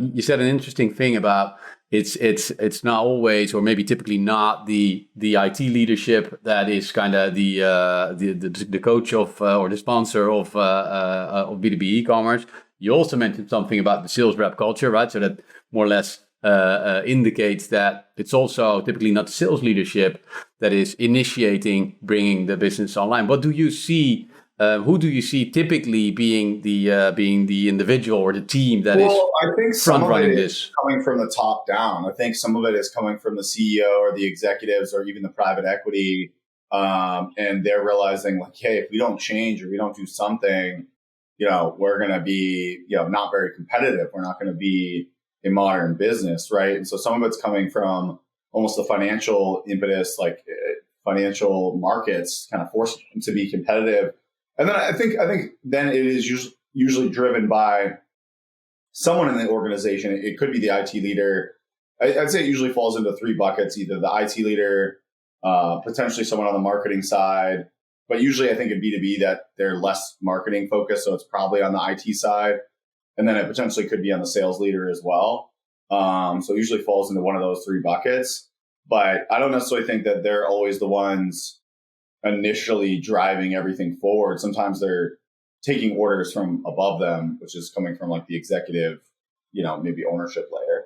you said an interesting thing about it's not always, or maybe typically not the IT leadership that is kind of the coach of or the sponsor of B2B e-commerce. You also mentioned something about the sales rep culture, right? So that more or less indicates that it's also typically not sales leadership that is initiating bringing the business online. What do you see? Who do you see typically being the individual or the team that is I think front running this? Coming from the top down. I think some of it is coming from the CEO or the executives or even the private equity, and they're realizing like, hey, if we don't change or we don't do something, we're going to be not very competitive. We're not going to be a modern business, right? And so some of it's coming from almost the financial impetus, like financial markets kind of force them to be competitive. And then I think then it is usually driven by someone in the organization. It could be the IT leader. I'd say it usually falls into three buckets: either the IT leader, potentially someone on the marketing side, but usually I think in B2B that they're less marketing focused, so it's probably on the IT side, and then it potentially could be on the sales leader as well. So it usually falls into one of those three buckets. But I don't necessarily think that they're always the ones initially driving everything forward. Sometimes they're taking orders from above them, which is coming from like the executive, maybe ownership layer.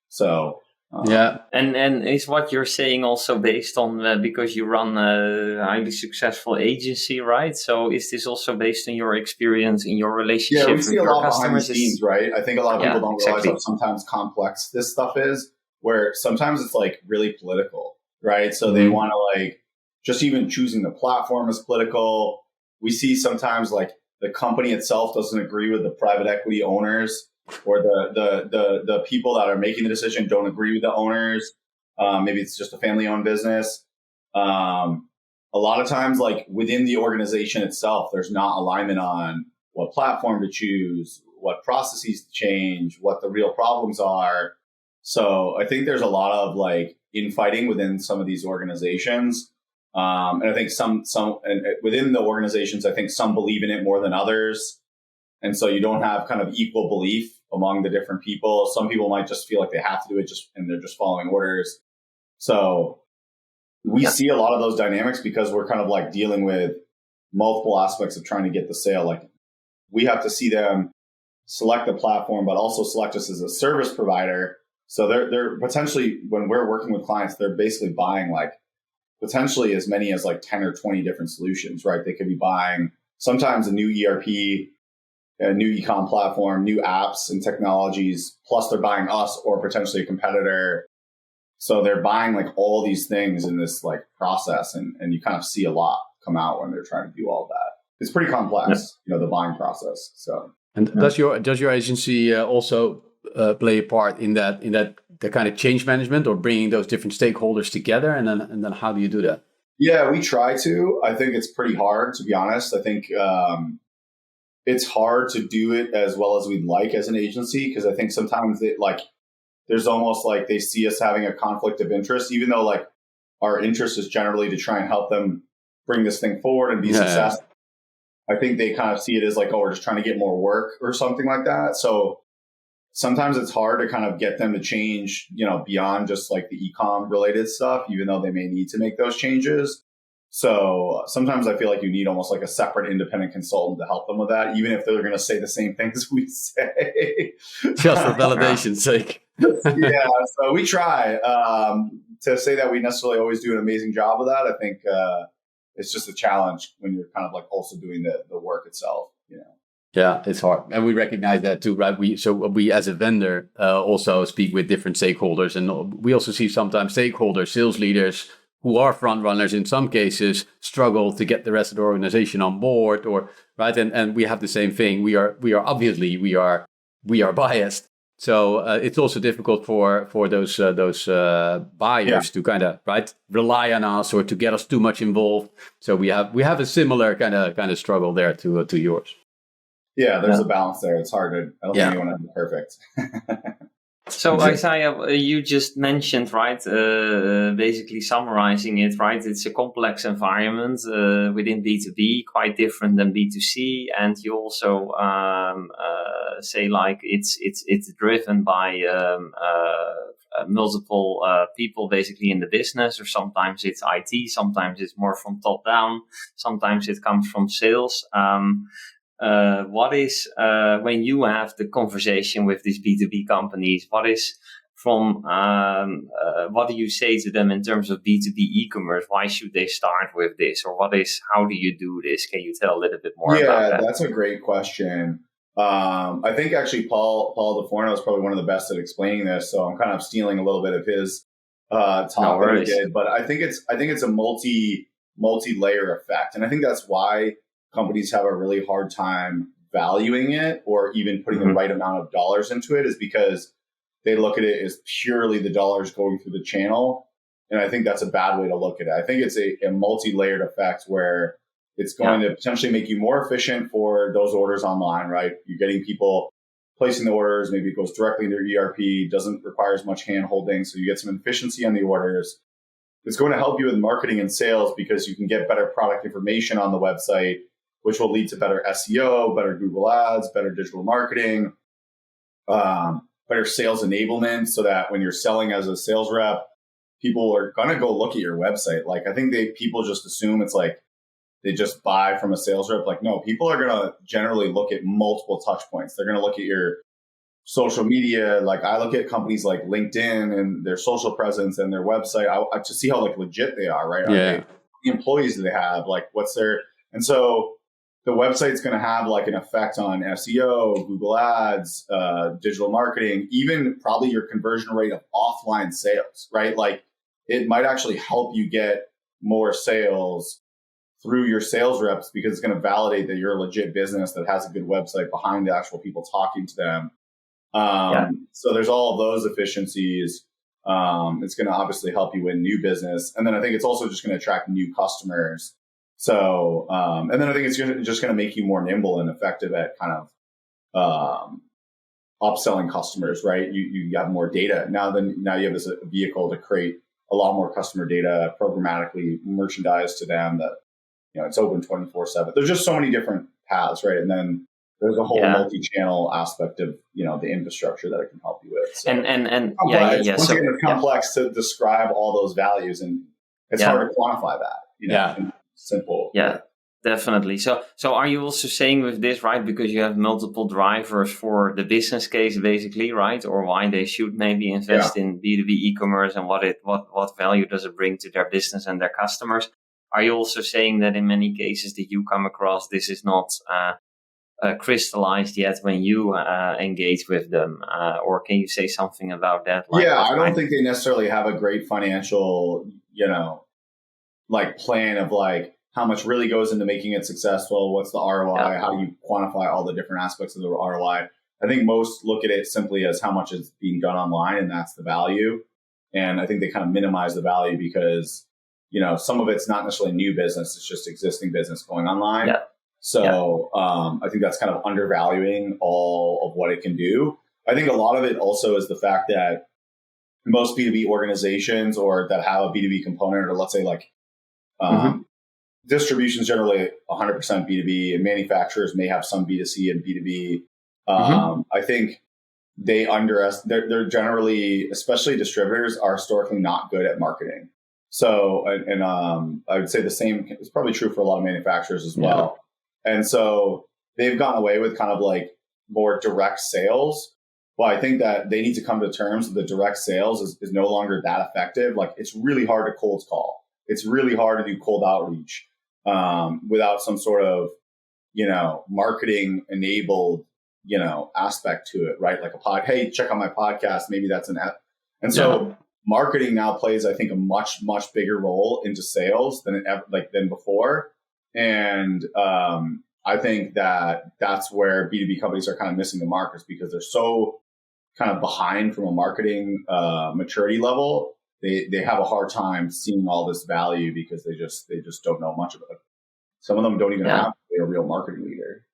So yeah. And is what you're saying also based on because you run a highly successful agency, right? So is this also based on your experience in your relationship with your customers? Yeah, we see a lot behind the scenes, right? I think a lot of people don't realize how sometimes complex this stuff is, where sometimes it's like really political, right? So they want to like, just even choosing the platform is political. We see sometimes like the company itself doesn't agree with the private equity owners, or the people that are making the decision don't agree with the owners. Maybe it's just a family-owned business. A lot of times, like within the organization itself, there's not alignment on what platform to choose, what processes to change, what the real problems are. So I think there's a lot of like infighting within some of these organizations. And I think some within the organizations, I think some believe in it more than others. And so you don't have kind of equal belief among the different people. Some people might just feel like they have to do it and they're just following orders. So we see a lot of those dynamics because we're kind of like dealing with multiple aspects of trying to get the sale. Like we have to see them select the platform, but also select us as a service provider. So they're potentially, when we're working with clients, they're basically buying like potentially as many as like 10 or 20 different solutions, right? They could be buying sometimes a new ERP, a new e-com platform, new apps and technologies, plus they're buying us or potentially a competitor. So they're buying like all these things in this like process, and you kind of see a lot come out when they're trying to do all that. It's pretty complex, the buying process. So, and does your agency also play a part in that the kind of change management or bringing those different stakeholders together, and then how do you do that? Yeah, we try to. I think it's pretty hard, to be honest. I think it's hard to do it as well as we'd like as an agency, because I think sometimes there's almost like they see us having a conflict of interest, even though like our interest is generally to try and help them bring this thing forward and be successful. I think they kind of see it as like, oh, we're just trying to get more work or something like that. So sometimes it's hard to kind of get them to change, beyond just like the e-com related stuff, even though they may need to make those changes. So sometimes I feel like you need almost like a separate independent consultant to help them with that, even if they're going to say the same things we say. Just for validation's sake. Yeah, so we try. To say that we necessarily always do an amazing job of that, I think it's just a challenge when you're kind of like also doing the work itself, Yeah, it's hard. And we recognize that too, right? We as a vendor also speak with different stakeholders, and we also see sometimes stakeholders, sales leaders who are front runners in some cases struggle to get the rest of the organization on board, or right. And we have the same thing. We are obviously we are biased. So it's also difficult for those buyers to kind of rely on us or to get us too much involved. So we have a similar kind of struggle there to yours. Yeah, there's a balance there. It's hard to. I don't think anyone is perfect. So Isaiah, you just mentioned, right? Basically summarizing it, right? It's a complex environment within B2B, quite different than B2C, and you also say like it's driven by multiple people basically in the business, or sometimes it's IT, sometimes it's more from top down, sometimes it comes from sales. What is when you have the conversation with these B2B companies? What is what do you say to them in terms of B2B e-commerce? Why should they start with this, or how do you do this? Can you tell a little bit more about that? Yeah, that's a great question. I think actually Paul DeForno is probably one of the best at explaining this, so I'm kind of stealing a little bit of his talk that he did. But I think it's a multi-layer effect, and I think that's why companies have a really hard time valuing it or even putting the right amount of dollars into it, is because they look at it as purely the dollars going through the channel. And I think that's a bad way to look at it. I think it's a multi-layered effect where it's going to potentially make you more efficient for those orders online, right? You're getting people placing the orders. Maybe it goes directly into your ERP, doesn't require as much hand holding. So you get some efficiency on the orders. It's going to help you with marketing and sales because you can get better product information on the website, which will lead to better SEO, better Google ads, better digital marketing, better sales enablement, so that when you're selling as a sales rep, people are going to go look at your website. Like, I think people just assume it's like they just buy from a sales rep. Like, no, people are going to generally look at multiple touch points. They're going to look at your social media. Like, I look at companies like LinkedIn and their social presence and their website to see how like legit they are, right? Yeah. How many employees do they have? Like, and so the website's going to have like an effect on SEO, Google ads, digital marketing, even probably your conversion rate of offline sales, right? Like, it might actually help you get more sales through your sales reps because it's going to validate that you're a legit business that has a good website behind the actual people talking to them. So there's all of those efficiencies. It's going to obviously help you win new business. And then I think it's also just going to attract new customers. So, and then I think it's just going to make you more nimble and effective at kind of upselling customers, right? You have more data. Now you have this vehicle to create a lot more customer data, programmatically merchandise to them that, it's open 24/7. There's just so many different paths, right? And then there's a whole multi-channel aspect of, the infrastructure that it can help you with. So it's complex to describe all those values, and it's hard to quantify that, in simple. Yeah, definitely. So are you also saying with this, right, because you have multiple drivers for the business case, basically, right? Or why they should maybe invest in B2B e-commerce and what value does it bring to their business and their customers? Are you also saying that in many cases that you come across, this is not crystallized yet when you engage with them? Or can you say something about that? I don't think they necessarily have a great financial, like plan of like how much really goes into making it successful. What's the ROI? How do you quantify all the different aspects of the ROI? I think most look at it simply as how much is being done online, and that's the value. And I think they kind of minimize the value because, some of it's not necessarily new business. It's just existing business going online. Yeah. So I think that's kind of undervaluing all of what it can do. I think a lot of it also is the fact that most B2B organizations or that have a B2B component, or let's say like distribution is generally 100% B2B, and manufacturers may have some B2C and B2B. I think they're generally, especially distributors, are historically not good at marketing. So, and I would say the same is probably true for a lot of manufacturers as well. And so they've gotten away with kind of like more direct sales. Well, I think that they need to come to terms that the direct sales is no longer that effective. Like, it's really hard to cold call. It's really hard to do cold outreach without some sort of, marketing enabled, aspect to it, right? Like hey, check out my podcast. Maybe that's an app. And so marketing now plays, I think, a much, much bigger role into sales than before. And I think that's where B2B companies are kind of missing the mark, is because they're so kind of behind from a marketing maturity level. They have a hard time seeing all this value because they just don't know much about it. Some of them don't even have a real marketing leader.